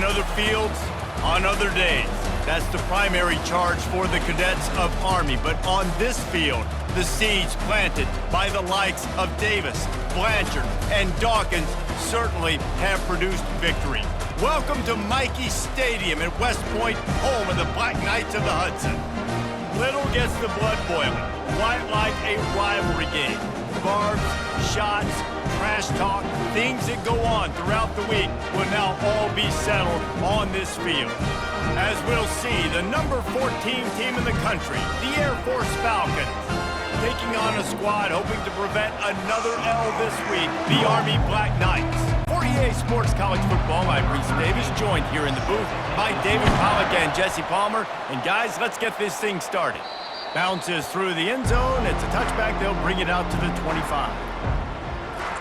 On other fields, on other days. That's the primary charge for the cadets of Army. But on this field, the seeds planted by the likes of Davis, Blanchard, and Dawkins certainly have produced victory. Welcome to Michie Stadium at West Point, home of the Black Knights of the Hudson. Little gets the blood boiling, quite like a rivalry game. Barbs, shots, trash talk, things that go on throughout the week will now all be settled on this field. As we'll see, the number 14 team in the country, the Air Force Falcons, taking on a squad hoping to prevent another L this week, the Army Black Knights. For EA Sports College Football, I'm Reese Davis, joined here in the booth by David Pollack and Jesse Palmer. And guys, let's get this thing started. Bounces through the end zone. It's a touchback. They'll bring it out to the 25.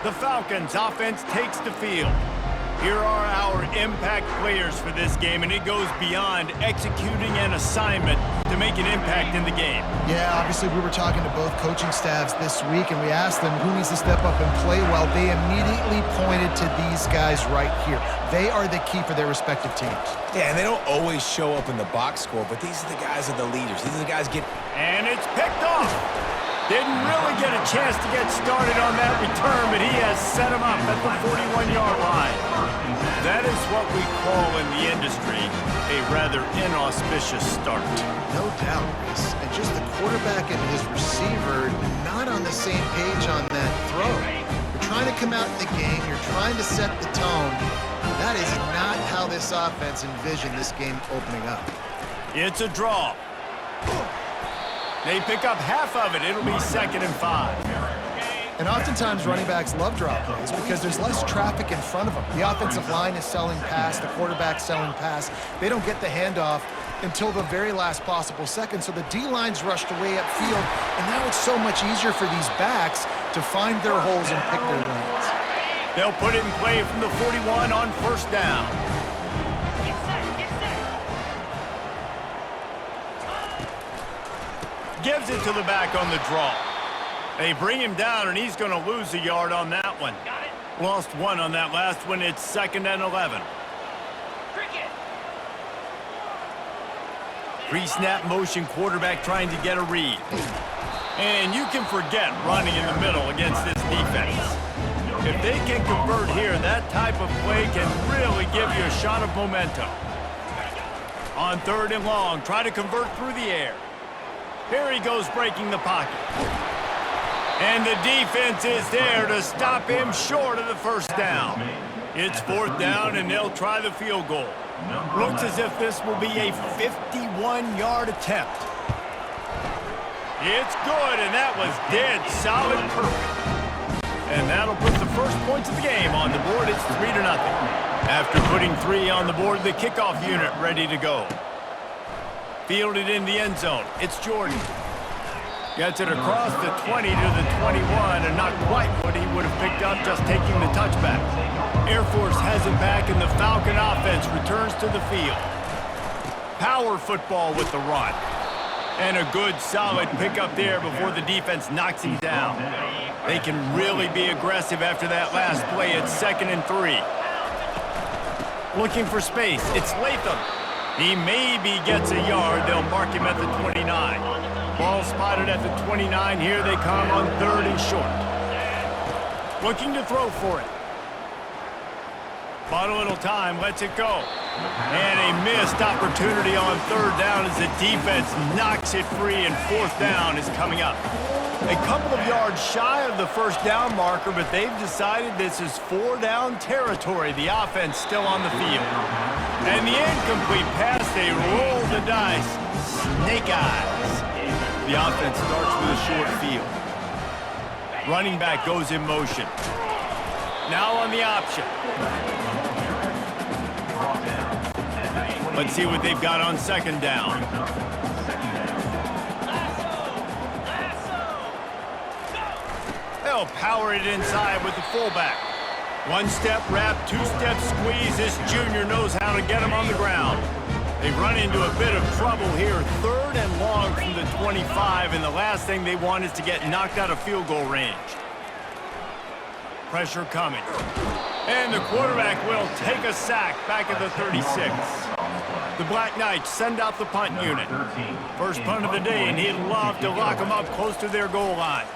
The Falcons offense takes the field. Here are our impact players for this game, and it goes beyond executing an assignment to make an impact in the game. Yeah, obviously we were talking to both coaching staffs this week, and we asked them who needs to step up and play well. They immediately pointed to these guys right here. They are the key for their respective teams. Yeah, and they don't always show up in the box score, but these are the guys that are the leaders. These are the guys get... And it's picked off. Didn't really get a chance to get started on that return, but he has set him up at the 41-yard line. That is what we call in the industry a rather inauspicious start. No doubt, Reese. And just the quarterback and his receiver not on the same page on that throw. You're trying to come out in the game. You're trying to set the tone. That is not how this offense envisioned this game opening up. It's a draw. They pick up half of it. It'll be 2nd and 5. And oftentimes running backs love drop plays because there's less traffic in front of them. The offensive line is selling pass, the quarterback's selling pass. They don't get the handoff until the very last possible second, so the D-line's rushed away upfield, and now it's so much easier for these backs to find their holes and pick their lanes. They'll put it in play from the 41 on 1st down. Gives it to the back on the draw. They bring him down, and he's going to lose a yard on that one. Lost 1 on that last one. It's 2nd and 11. Pre-snap motion quarterback trying to get a read. And you can forget running in the middle against this defense. If they can convert here, that type of play can really give you a shot of momentum. On 3rd and long, try to convert through the air. Here he goes breaking the pocket. And the defense is there to stop him short of the 1st down. It's 4th down, and they'll try the field goal. Looks as if this will be a 51-yard attempt. It's good, and that was dead solid perfect. And that'll put the first points of the game on the board. It's 3-0. After putting 3 on the board, the kickoff unit ready to go. Fielded in the end zone. It's Jordan. Gets it across the 20 to the 21, and not quite what he would have picked up just taking the touchback. Air Force has it back, and the Falcon offense returns to the field. Power football with the run. And a good, solid pickup there before the defense knocks him down. They can really be aggressive after that last play. It's 2nd and 3. Looking for space. It's Latham. He maybe gets a yard. They'll mark him at the 29. Ball spotted at the 29. Here they come on 3rd and short. Looking to throw for it. Bought a little time. Lets it go. And a missed opportunity on 3rd down as the defense knocks it free, and 4th down is coming up. A couple of yards shy of the 1st down marker, but they've decided this is 4-down territory. The offense still on the field. And the incomplete pass, they roll the dice. Snake eyes. The offense starts with a short field. Running back goes in motion. Now on the option. Let's see what they've got on 2nd down. They'll power it inside with the fullback. One-step wrap, two-step squeeze. This junior knows how to get him on the ground. They run into a bit of trouble here. 3rd and long from the 25, and the last thing they want is to get knocked out of field goal range. Pressure coming. And the quarterback will take a sack back at the 36. The Black Knights send out the punt unit. First punt of the day, and he'd love to lock them up close to their goal line.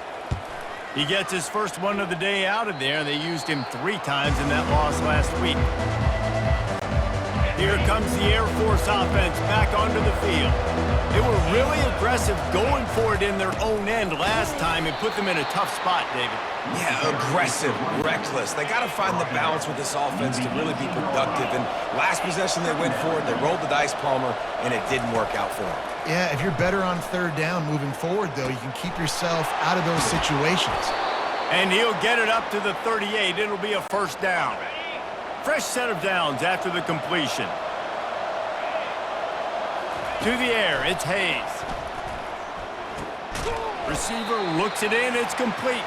He gets his first one of the day out of there. They used him 3 times in that loss last week. Here comes the Air Force offense back onto the field. They were really aggressive going for it in their own end last time and put them in a tough spot, David. Yeah, aggressive, reckless. They got to find the balance with this offense to really be productive. And last possession they went for it, they rolled the dice, Palmer, and it didn't work out for them. Yeah, if you're better on third down moving forward, though, you can keep yourself out of those situations. And he'll get it up to the 38. It'll be a first down. Fresh set of downs after the completion. To the air, it's Hayes. Receiver looks it in, it's complete.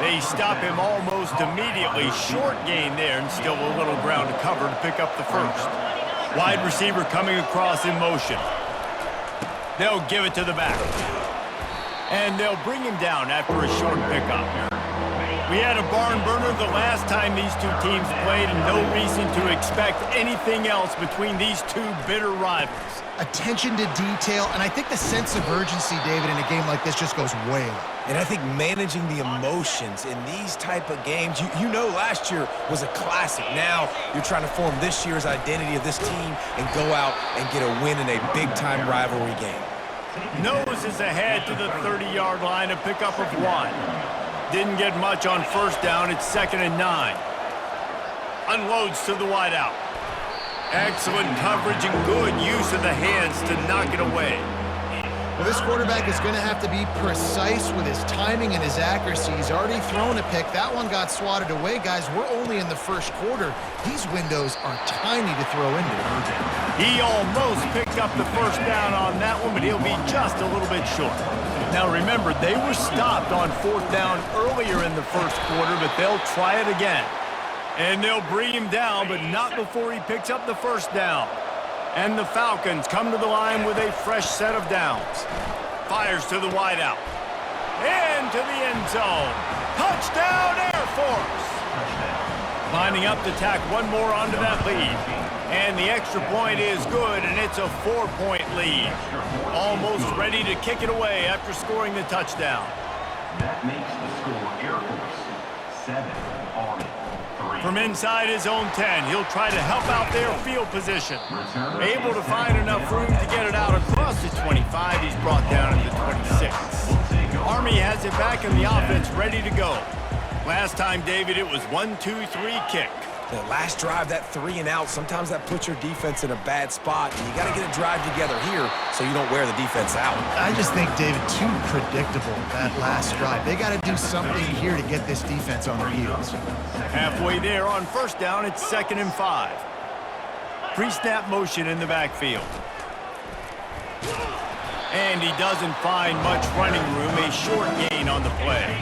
They stop him almost immediately. Short gain there, and still a little ground to cover to pick up the first. Wide receiver coming across in motion. They'll give it to the back. And they'll bring him down after a short pickup. We had a barn burner the last time these two teams played, and no reason to expect anything else between these two bitter rivals. Attention to detail, and I think the sense of urgency, David, in a game like this just goes way up. And I think managing the emotions in these type of games, you know last year was a classic. Now you're trying to form this year's identity of this team and go out and get a win in a big-time rivalry game. Nose is ahead to the 30-yard line, a pickup of 1. Didn't get much on first down. It's 2nd and 9. Unloads to the wideout. Excellent coverage and good use of the hands to knock it away. Well, this quarterback is going to have to be precise with his timing and his accuracy. He's already thrown a pick. That one got swatted away, guys. We're only in the first quarter. These windows are tiny to throw into. He almost picked up the first down on that one, but he'll be just a little bit short. Now remember, they were stopped on 4th down earlier in the first quarter, but they'll try it again. And they'll bring him down, but not before he picks up the first down. And the Falcons come to the line with a fresh set of downs. Fires to the wideout. Into the end zone. Touchdown, Air Force! Lining up to tack one more onto that lead. And the extra point is good, and it's a 4-point lead. Almost ready to kick it away after scoring the touchdown. That makes the score Air Force 7, Army 3. From inside his own 10, he'll try to help out their field position. Able to find enough room to get it out across the 25. He's brought down at the 26. Army has it back in the offense, ready to go. Last time, David, it was 1-2-3 kick. The last drive, that 3 and out, sometimes that puts your defense in a bad spot, and you got to get a drive together here so you don't wear the defense out. I just think, David, too predictable, that last drive. They got to do something here to get this defense on their heels. Halfway there on first down, it's 2nd and 5. Pre-snap motion in the backfield. And he doesn't find much running room, a short gain on the play.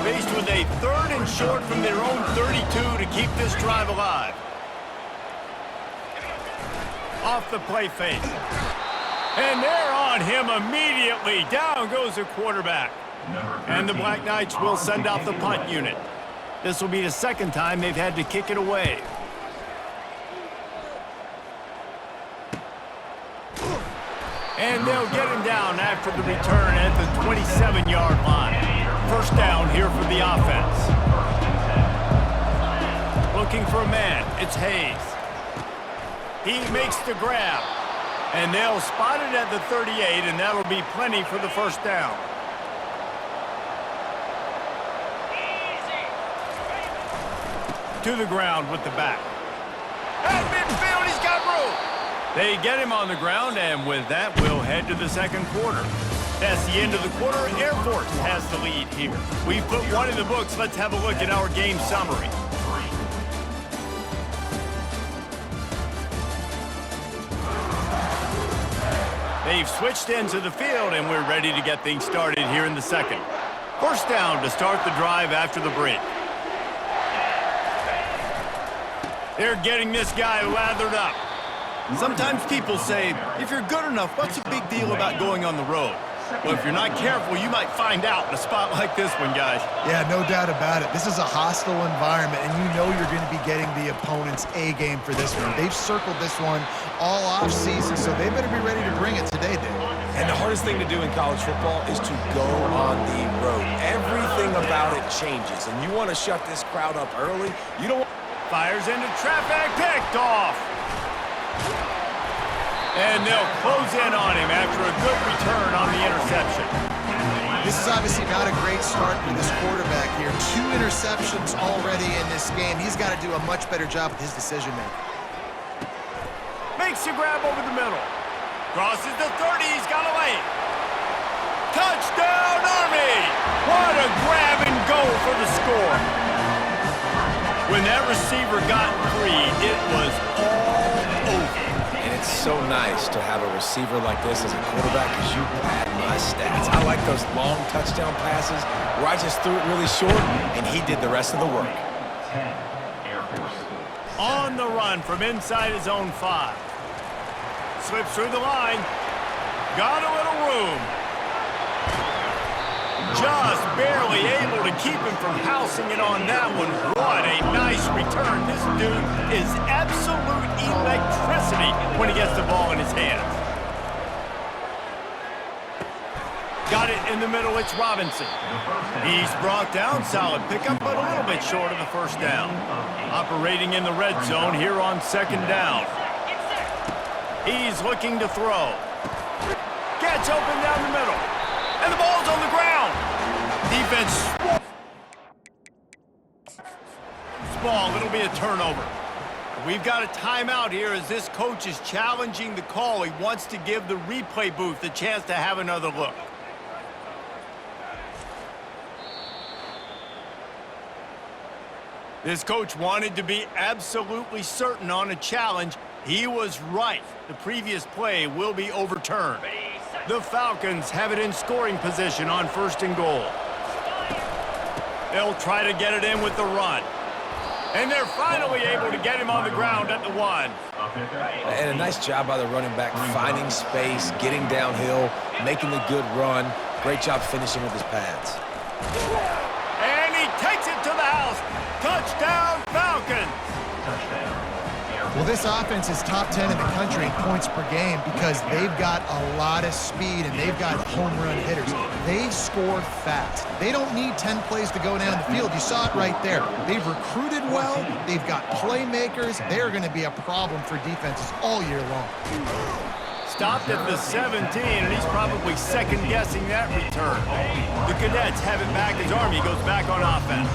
Faced with a 3rd and short from their own 32 to keep this drive alive. Off the play fake. And they're on him immediately. Down goes the quarterback. And the Black Knights will send out the punt unit. This will be the 2nd time they've had to kick it away. And they'll get him down after the return at the 27-yard line. First down here for the offense. Looking for a man. It's Hayes. He makes the grab. And they'll spot it at the 38, and that'll be plenty for the first down. To the ground with the back. At midfield, he's got room. They get him on the ground, and with that, we'll head to the 2nd quarter. That's the end of the quarter. Air Force has the lead here. We've put one in the books. Let's have a look at our game summary. They've switched into the field, and we're ready to get things started here in the 2nd. First down to start the drive after the break. They're getting this guy lathered up. Sometimes people say, if you're good enough, what's the big deal about going on the road? Well, if you're not careful, you might find out in a spot like this one, guys. Yeah, no doubt about it. This is a hostile environment, and you know you're going to be getting the opponent's A game for this one. They've circled this one all off season, so they better be ready to bring it today, Dave. And the hardest thing to do in college football is to go on the road. Everything about it changes, and you want to shut this crowd up early. You don't want... Fires into traffic, picked off. And they'll close in on him after a good return on the interception. This is obviously not a great start for this quarterback here. 2 interceptions already in this game. He's got to do a much better job with his decision-making. Makes the grab over the middle. Crosses the 30, he's got away. Touchdown, Army! What a grab and go for the score. When that receiver got free, it was all over. And it's so nice to have a receiver like this as a quarterback because you pad my stats. I like those long touchdown passes where I just threw it really short and he did the rest of the work. 10, Air Force. On the run from inside his own 5. Slips through the line. Got a little room. Just barely able to keep him from housing it on that one. What a nice return. This dude is absolute electricity when he gets the ball in his hands. Got it in the middle, it's Robinson. He's brought down, solid pickup, but a little bit short of the first down. Operating in the red zone here on 2nd down. He's looking to throw. Gets open down the middle. And the ball's on the ground. Defense. Small, it'll be a turnover. We've got a timeout here as this coach is challenging the call. He wants to give the replay booth a chance to have another look. This coach wanted to be absolutely certain on a challenge. He was right. The previous play will be overturned. The Falcons have it in scoring position on 1st and goal. They'll try to get it in with the run. And they're finally able to get him on the ground at the 1. And a nice job by the running back, finding space, getting downhill, making a good run. Great job finishing with his pads. And he takes it to the house. Touchdown, Falcons! Touchdown. Well, this offense is top 10 in the country in points per game because they've got a lot of speed and they've got home run hitters. They score fast. They don't need 10 plays to go down the field. You saw it right there. They've recruited well. They've got playmakers. They're going to be a problem for defenses all year long. Stopped at the 17, and he's probably second-guessing that return. The Cadets have it back as Army goes back on offense.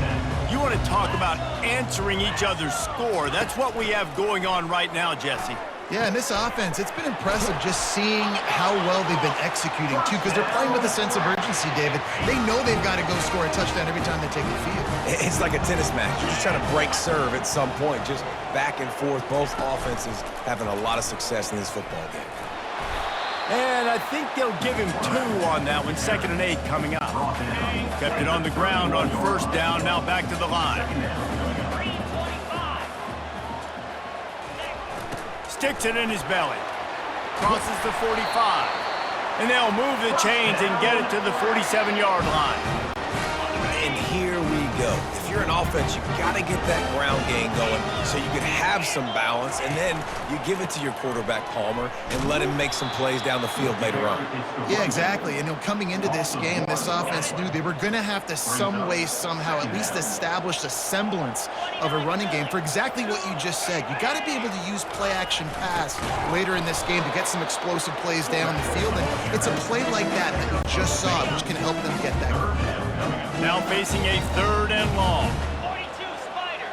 You want to talk about answering each other's score. That's what we have going on right now, Jesse. Yeah, and this offense, it's been impressive just seeing how well they've been executing, too, because they're playing with a sense of urgency, David. They know they've got to go score a touchdown every time they take the field. It's like a tennis match. You're just trying to break serve at some point, just back and forth. Both offenses having a lot of success in this football game. And I think they'll give him 2 on that one. 2nd and 8 coming up. Kept it on the ground on 1st down. Now back to the line. Sticks it in his belly. Crosses the 45. And they'll move the chains and get it to the 47-yard line. And here we go. If you're an offense, you've got to get that ground game going so you can have some balance, and then you give it to your quarterback, Palmer, and let him make some plays down the field later on. Yeah, exactly. And coming into this game, this offense knew they were going to have to some way, somehow, at least establish a semblance of a running game for exactly what you just said. You got to be able to use play-action pass later in this game to get some explosive plays down the field, and it's a play like that that we just saw, which can help them get that goal. Now facing a 3rd and long. 42 Spider.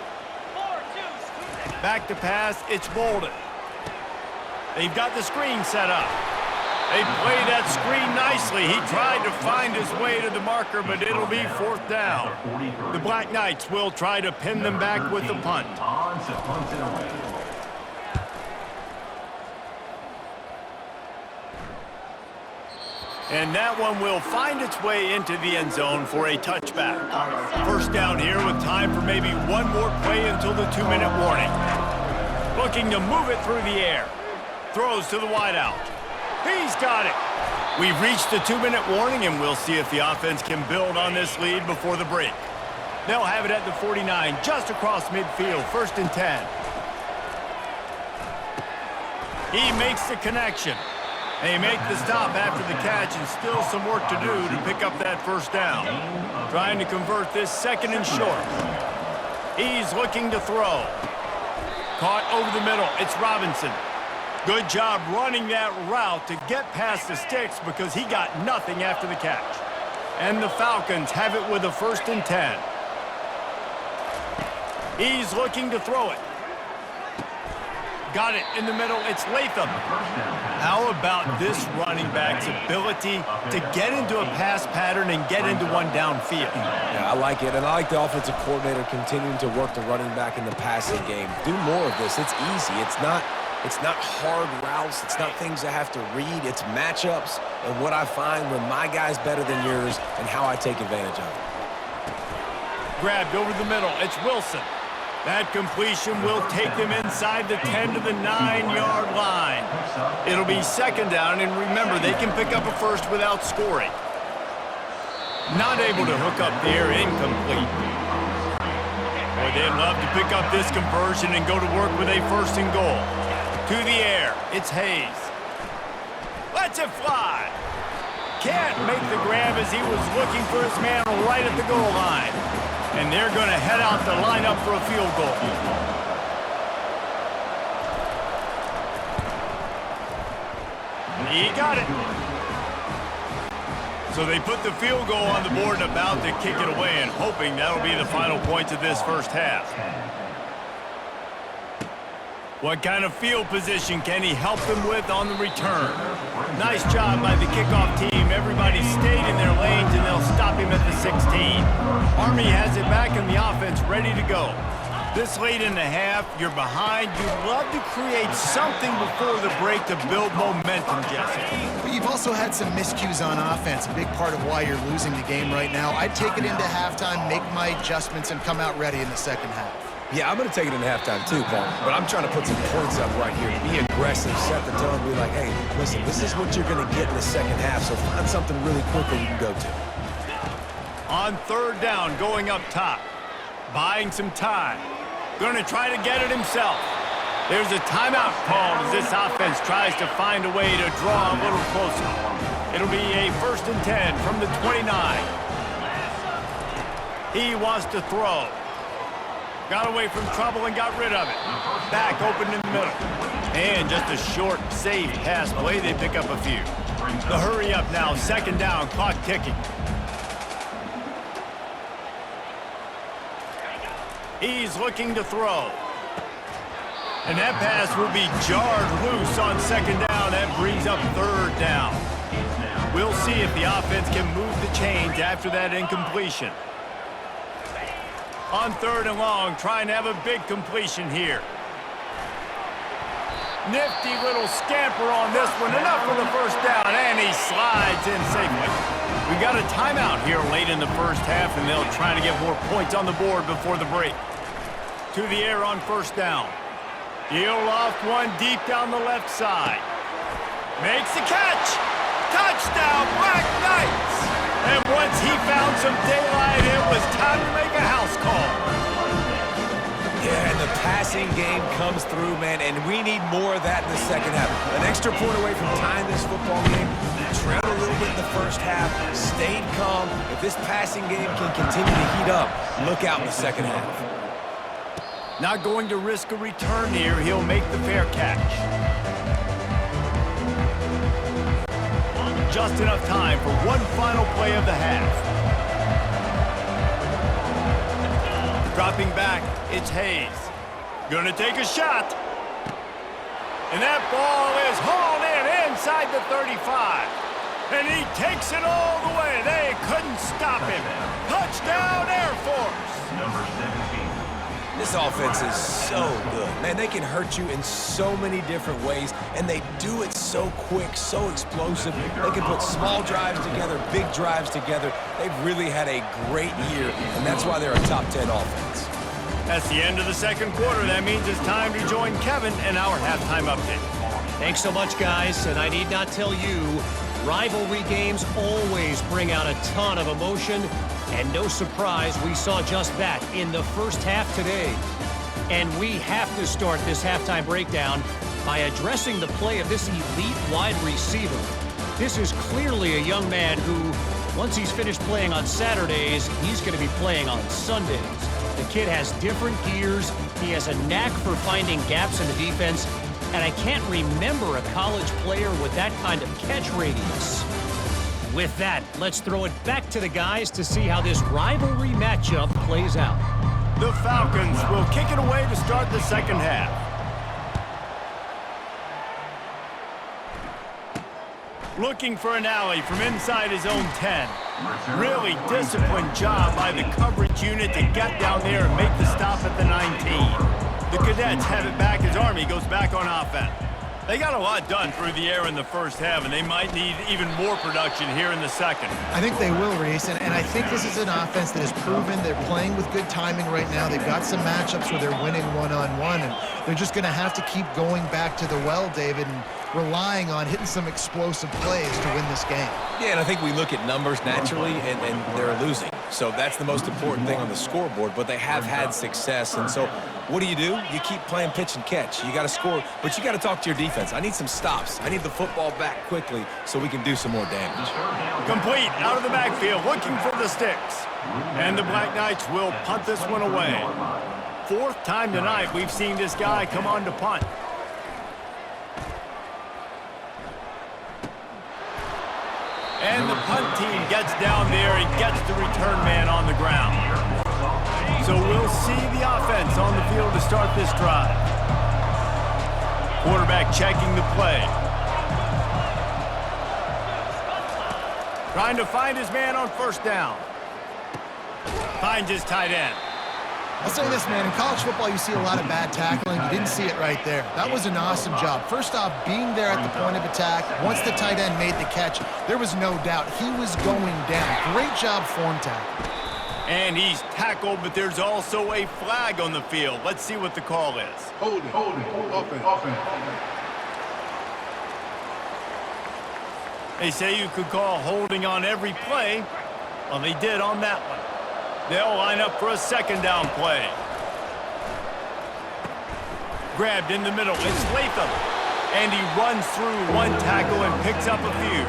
4-2 Back to pass, it's Bolden. They've got the screen set up. They played that screen nicely. He tried to find his way to the marker, but it'll be 4th down. The Black Knights will try to pin them back with the punt. On to punt it away. And that one will find its way into the end zone for a touchback. 1st down here with time for maybe one more play until the 2-minute warning. Looking to move it through the air. Throws to the wideout. He's got it. We've reached the 2-minute warning, and we'll see if the offense can build on this lead before the break. They'll have it at the 49, just across midfield, 1st and 10. He makes the connection. They make the stop after the catch, and still some work to do to pick up that 1st down. Trying to convert this 2nd and short. He's looking to throw. Caught over the middle. It's Robinson. Good job running that route to get past the sticks because he got nothing after the catch. And the Falcons have it with a 1st and 10. He's looking to throw it. Got it in the middle. It's Latham. How about this running back's ability to get into a pass pattern and get into one downfield? Yeah, I like it, and I like the offensive coordinator continuing to work the running back in the passing game. Do more of this. It's easy. It's not hard routes. It's not things I have to read. It's matchups and what I find when my guy's better than yours and how I take advantage of it. Grabbed over the middle. It's Wilson. That completion will take them inside the 10 to the 9-yard line. It'll be 2nd down, and remember, they can pick up a 1st without scoring. Not able to hook up there, incomplete. Boy, they'd love to pick up this conversion and go to work with a 1st and goal. To the air, it's Hayes. Lets it fly. Can't make the grab as he was looking for his man right at the goal line. And they're going to head out to line up for a field goal. He got it. So they put the field goal on the board and about to kick it away, and hoping that'll be the final points of this 1st half. What kind of field position can he help them with on the return? Nice job by the kickoff team. Everybody stayed in their lanes, and they'll stop him at the 16. Army has it back in the offense, ready to go. This late in the half, you're behind. You'd love to create something before the break to build momentum, Jesse. But you've also had some miscues on offense, a big part of why you're losing the game right now. I'd take it into halftime, make my adjustments, and come out ready in the 2nd half. Yeah, I'm going to take it in halftime too, Paul. But I'm trying to put some points up right here. Be aggressive, set the tone, be like, hey, listen, this is what you're going to get in the 2nd half, so find something really quick that you can go to. On 3rd down, going up top. Buying some time. Going to try to get it himself. There's a timeout called as this offense tries to find a way to draw a little closer. It'll be a 1st and 10 from the 29. He wants to throw. Got away from trouble and got rid of it. Back open in the middle. And just a short, safe pass play. They pick up a few. The hurry up now. 2nd down. Clock ticking. He's looking to throw. And that pass will be jarred loose on 2nd down. That brings up 3rd down. We'll see if the offense can move the chains after that incompletion. On 3rd and long, trying to have a big completion here. Nifty little scamper on this one. Enough for the 1st down, and he slides in safely. We've got a timeout here late in the 1st half, and they'll try to get more points on the board before the break. To the air on 1st down. He'll loft one deep down the left side. Makes the catch. Touchdown, Black Knights! And once he found some daylight, it was time to make a house call. Yeah, and the passing game comes through, man, and we need more of that in the 2nd half. An extra point away from tying this football game. We trailed a little bit in the 1st half, stayed calm. If this passing game can continue to heat up, look out in the 2nd half. Not going to risk a return here. He'll make the fair catch. Just enough time for one final play of the half. Dropping back, it's Hayes. Gonna take a shot. And that ball is hauled in inside the 35. And he takes it all the way. They couldn't stop him. Touchdown, Air Force. Number 17. This offense is so good. Man, they can hurt you in so many different ways, and they do it so quick, so explosive. They can put small drives together, big drives together. They've really had a great year, and that's why they're a top 10 offense. That's the end of the 2nd quarter. That means it's time to join Kevin in our halftime update. Thanks so much, guys, and I need not tell you, Rivalry games always bring out a ton of emotion, and no surprise we saw just that in the first half today. And we have to start this halftime breakdown by addressing the play of this elite wide receiver. This is clearly a young man who, once he's finished playing on Saturdays, he's going to be playing on Sundays. The kid has different gears, he has a knack for finding gaps in the defense, and I can't remember a college player with that kind of catch radius. With that, let's throw it back to the guys to see how this rivalry matchup plays out. The Falcons will kick it away to start the second half. Looking for an alley from inside his own 10. Really disciplined job by the coverage unit to get down there and make the stop at the 19. The Cadets have it back as Army goes back on offense. They got a lot done through the air in the first half, and they might need even more production here in the second. I think they will, Reese, and I think this is an offense that has proven they're playing with good timing right now. They've got some matchups where they're winning one-on-one, and they're just going to have to keep going back to the well, David, and relying on hitting some explosive plays to win this game. Yeah, and I think we look at numbers naturally, and they're losing. So that's the most important thing on the scoreboard, but they have had success. And so what do? You keep playing pitch and catch. You got to score, but you got to talk to your defense. I need some stops. I need the football back quickly so we can do some more damage. Complete out of the backfield, looking for the sticks. And the Black Knights will punt this one away. Fourth time tonight we've seen this guy come on to punt. And the punt team gets down there and gets the return man on the ground. So we'll see the offense on the field to start this drive. Quarterback checking the play. Trying to find his man on first down. Finds his tight end. I'll say this, man, in college football you see a lot of bad tackling. You didn't see it right there. That was an awesome job. First off, being there at the point of attack. Once the tight end made the catch, there was no doubt he was going down. Great job form tackle. And he's tackled, but there's also a flag on the field. Let's see what the call is. Holding, offense. They say you could call holding on every play. Well, they did on that one. They'll line up for a second down play. Grabbed in the middle. It's Latham. And he runs through one tackle and picks up a few.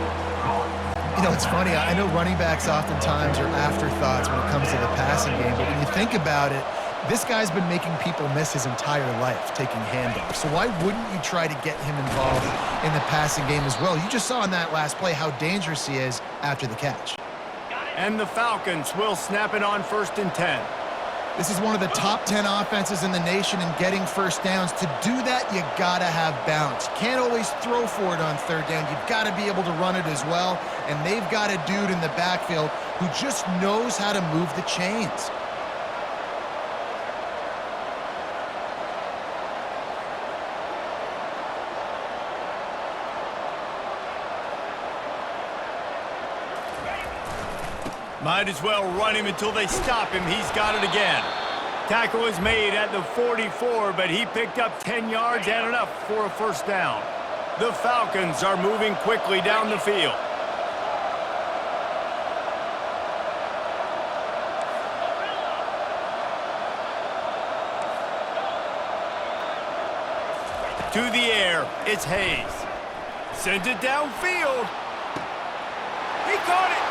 You know, it's funny. I know running backs oftentimes are afterthoughts when it comes to the passing game, but when you think about it, this guy's been making people miss his entire life taking handoffs. So why wouldn't you try to get him involved in the passing game as well? You just saw in that last play how dangerous he is after the catch. And the Falcons will snap it on 1st and 10. This is one of the top 10 offenses in the nation in getting first downs. To do that, you got to have balance. You can't always throw for it on third down. You've got to be able to run it as well. And they've got a dude in the backfield who just knows how to move the chains. Might as well run him until they stop him. He's got it again. Tackle is made at the 44, but he picked up 10 yards and enough for a first down. The Falcons are moving quickly down the field. To the air, it's Hayes. Sends it downfield. He caught it.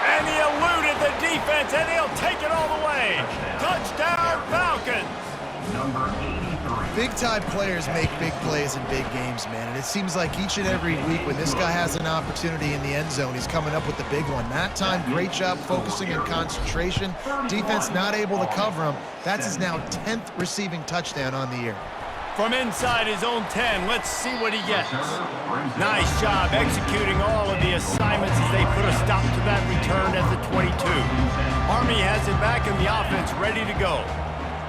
And he eluded the defense, and he'll take it all the way. Touchdown, Falcons! Number 83. Big-time players make big plays in big games, man. And it seems like each and every week when this guy has an opportunity in the end zone, he's coming up with the big one. That time, great job focusing and concentration. Defense not able to cover him. That's his now 10th receiving touchdown on the year. From inside his own 10, let's see what he gets. Nice job executing all of the assignments as they put a stop to that return at the 22. Army has it back in the offense, ready to go.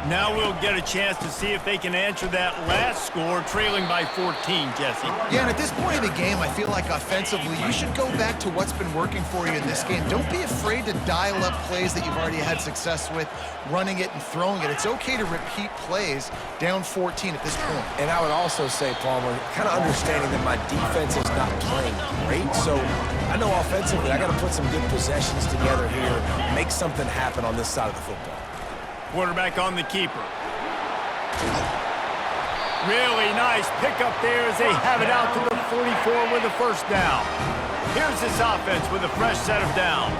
Now we'll get a chance to see if they can answer that last score, trailing by 14, Jesse. Yeah, and at this point of the game, I feel like offensively, you should go back to what's been working for you in this game. Don't be afraid to dial up plays that you've already had success with, running it and throwing it. It's okay to repeat plays down 14 at this point. And I would also say, Palmer, kind of understanding that my defense is not playing great, so I know offensively I got to put some good possessions together here, make something happen on this side of the football. Quarterback on the keeper. Really nice pickup there as they have it out to the 44 with a first down. Here's this offense with a fresh set of downs.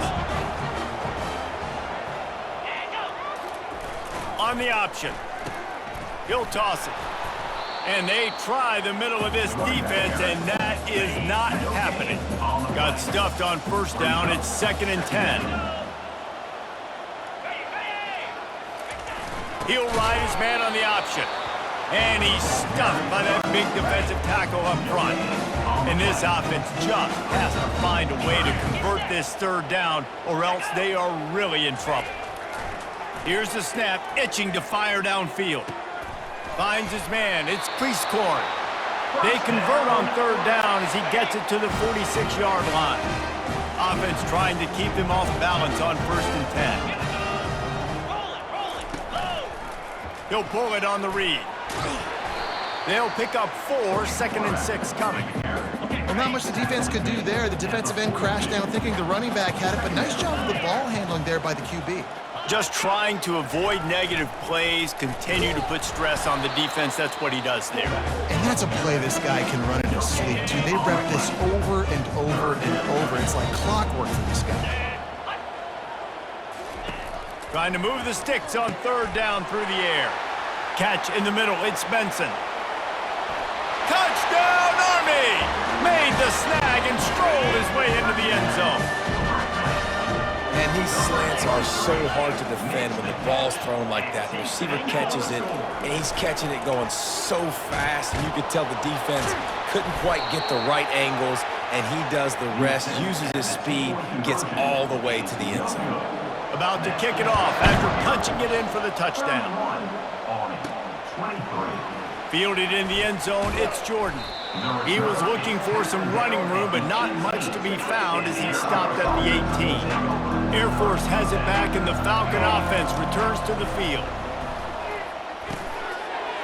On the option. He'll toss it. And they try the middle of this defense, and that is not happening. Got stuffed on first down. It's 2nd and 10. He'll ride his man on the option. And he's stuffed by that big defensive tackle up front. And this offense just has to find a way to convert this 3rd down, or else they are really in trouble. Here's the snap, itching to fire downfield. Finds his man. It's crease court. They convert on 3rd down as he gets it to the 46-yard line. Offense trying to keep him off balance on 1st and 10. He'll pull it on the read. They'll pick up 4, 2nd and 6 coming. Well, not much the defense could do there. The defensive end crashed down thinking the running back had it, but nice job of the ball handling there by the QB. Just trying to avoid negative plays, continue to put stress on the defense. That's what he does there. And that's a play this guy can run in his sleep, too. They rep this over and over and over. It's like clockwork for this guy. Trying to move the sticks on 3rd down through the air. Catch in the middle. It's Benson. Touchdown, Army! Made the snag and strolled his way into the end zone. And these slants are so hard to defend when the ball's thrown like that. The receiver catches it, and he's catching it going so fast, and you could tell the defense couldn't quite get the right angles, and he does the rest, uses his speed, gets all the way to the end zone. About to kick it off after punching it in for the touchdown. Fielded in the end zone, it's Jordan. He was looking for some running room, but not much to be found as he stopped at the 18. Air Force has it back, and the Falcon offense returns to the field.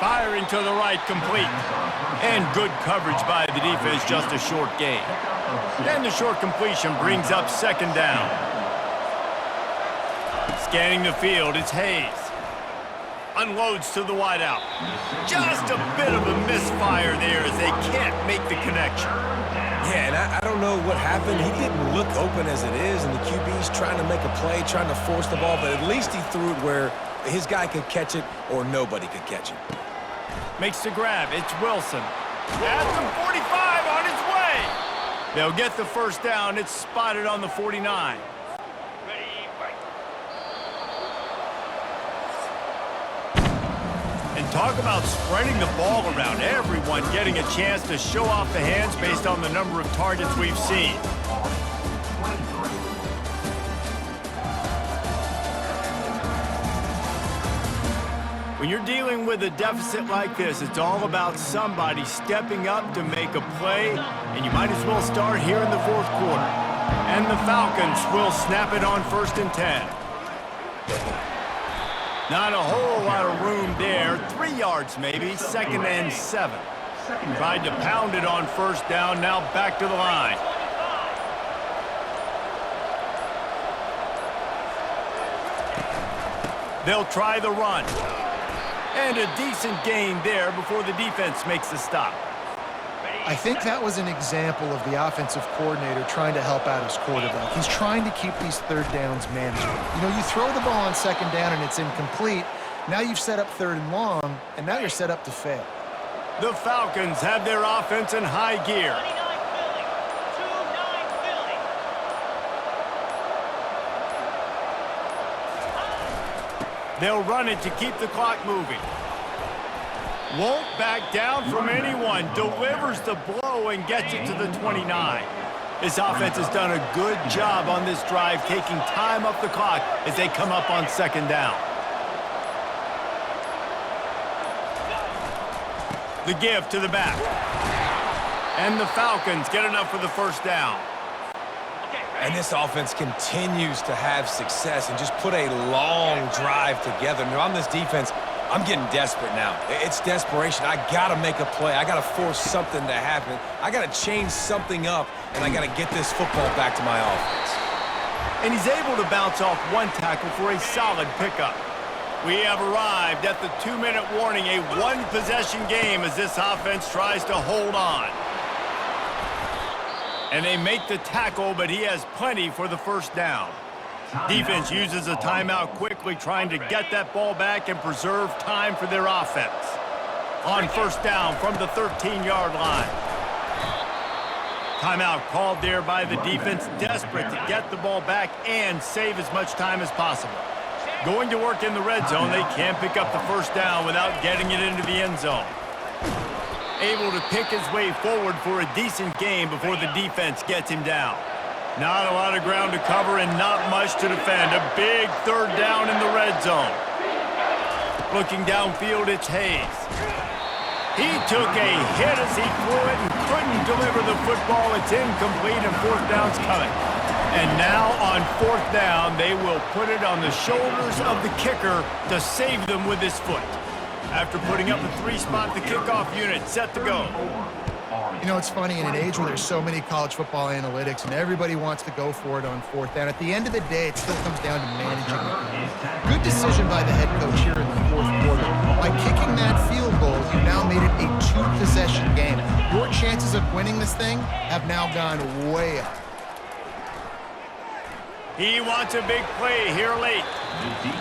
Firing to the right, complete. And good coverage by the defense, just a short gain. Then the short completion brings up 2nd down. Scanning the field, it's Hayes. Unloads to the wideout. Just a bit of a misfire there as they can't make the connection. Yeah, and I don't know what happened. He didn't look open as it is, and the QB's trying to make a play, trying to force the ball, but at least he threw it where his guy could catch it or nobody could catch it. Makes the grab. It's Wilson. At the 45 on his way. They'll get the first down. It's spotted on the 49. And talk about spreading the ball around. Everyone getting a chance to show off the hands based on the number of targets we've seen. When you're dealing with a deficit like this, it's all about somebody stepping up to make a play, and you might as well start here in the 4th quarter. And the Falcons will snap it on 1st and 10. Not a whole lot of room there. 3 yards maybe, 2nd and 7. Tried to pound it on 1st down, now back to the line. They'll try the run. And a decent gain there before the defense makes the stop. I think that was an example of the offensive coordinator trying to help out his quarterback. He's trying to keep these 3rd downs manageable. You know, you throw the ball on 2nd down and it's incomplete. Now you've set up 3rd and long, and now you're set up to fail. The Falcons have their offense in high gear. 2-9 Philly. They'll run it to keep the clock moving. Won't back down from anyone. Delivers the blow and gets it to the 29. This offense has done a good job on this drive, taking time off the clock as they come up on 2nd down. The give to the back. And the Falcons get enough for the first down. And this offense continues to have success and just put a long drive together. Now, on this defense, I'm getting desperate now. It's desperation. I got to make a play. I got to force something to happen. I got to change something up, and I got to get this football back to my offense. And he's able to bounce off one tackle for a solid pickup. We have arrived at the 2-minute warning, a one-possession game as this offense tries to hold on. And they make the tackle, but he has plenty for the first down. Defense uses a timeout quickly, trying to get that ball back and preserve time for their offense. On first down from the 13-yard line. Timeout called there by the defense, desperate to get the ball back and save as much time as possible. Going to work in the red zone, they can't pick up the first down without getting it into the end zone. Able to pick his way forward for a decent gain before the defense gets him down. Not a lot of ground to cover and not much to defend. A big third down in the red zone. Looking downfield, it's Hayes. He took a hit as he threw it and couldn't deliver the football. It's incomplete and fourth down's coming. And now on fourth down, they will put it on the shoulders of the kicker to save them with his foot. After putting up a 3-spot, the kickoff unit set to go. You know, it's funny, in an age where there's so many college football analytics and everybody wants to go for it on fourth down, at the end of the day, it still comes down to managing the game. Good decision by the head coach here in the fourth quarter. By kicking that field goal, you now made it a 2-possession game. Your chances of winning this thing have now gone way up. He wants a big play here late.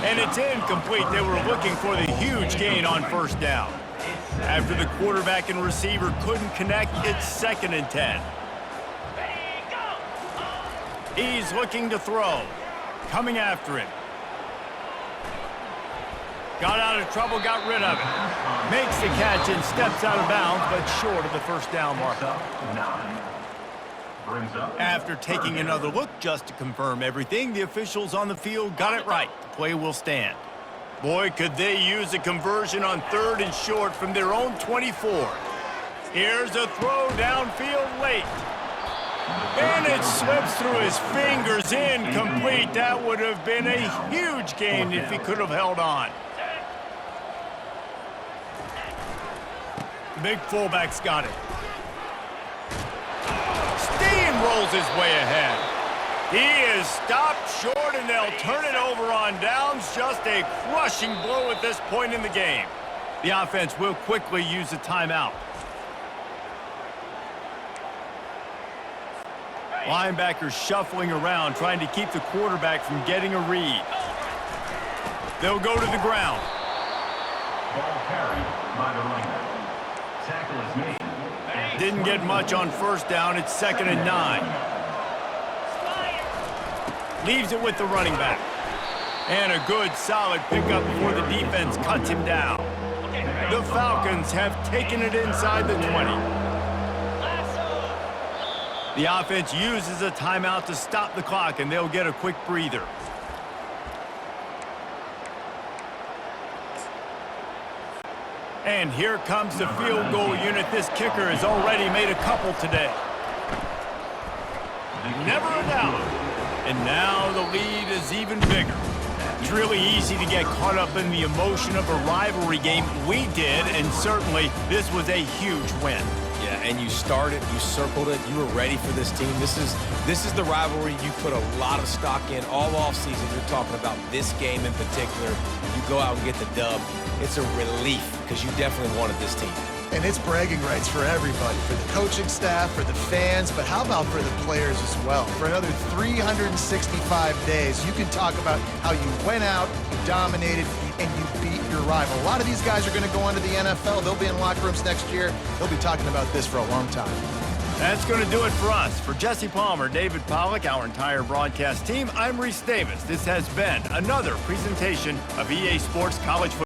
And it's incomplete. They were looking for the huge gain on first down. After the quarterback and receiver couldn't connect, it's 2nd and 10. He's looking to throw. Coming after him. Got out of trouble, got rid of it. Makes the catch and steps out of bounds, but short of the first down mark. After taking another look just to confirm everything, the officials on the field got it right. The play will stand. Boy, could they use a conversion on 3rd and short from their own 24. Here's a throw downfield late. And it slips through his fingers, incomplete. That would have been a huge gain if he could have held on. The big fullback's got it. Rolls his way ahead. He is stopped short, and they'll turn it over on downs. Just a crushing blow at this point in the game. The offense will quickly use a timeout. Linebackers shuffling around, trying to keep the quarterback from getting a read. They'll go to the ground. Ball carried by the running back. Tackle is made. Didn't get much on first down. It's 2nd and 9. Leaves it with the running back. And a good, solid pickup before the defense cuts him down. The Falcons have taken it inside the 20. The offense uses a timeout to stop the clock, and they'll get a quick breather. And here comes the field goal unit. This kicker has already made a couple today. Never a doubt. And now the lead is even bigger. It's really easy to get caught up in the emotion of a rivalry game. We did, and certainly this was a huge win. Yeah, and you started, you circled it, you were ready for this team. This is the rivalry you put a lot of stock in all offseason. You're talking about this game in particular. You go out and get the dub. It's a relief because you definitely wanted this team. And it's bragging rights for everybody, for the coaching staff, for the fans, but how about for the players as well? For another 365 days, you can talk about how you went out, you dominated, and you beat your rival. A lot of these guys are going to go on to the NFL. They'll be in locker rooms next year. They'll be talking about this for a long time. That's going to do it for us. For Jesse Palmer, David Pollack, our entire broadcast team, I'm Reese Davis. This has been another presentation of EA Sports College Football.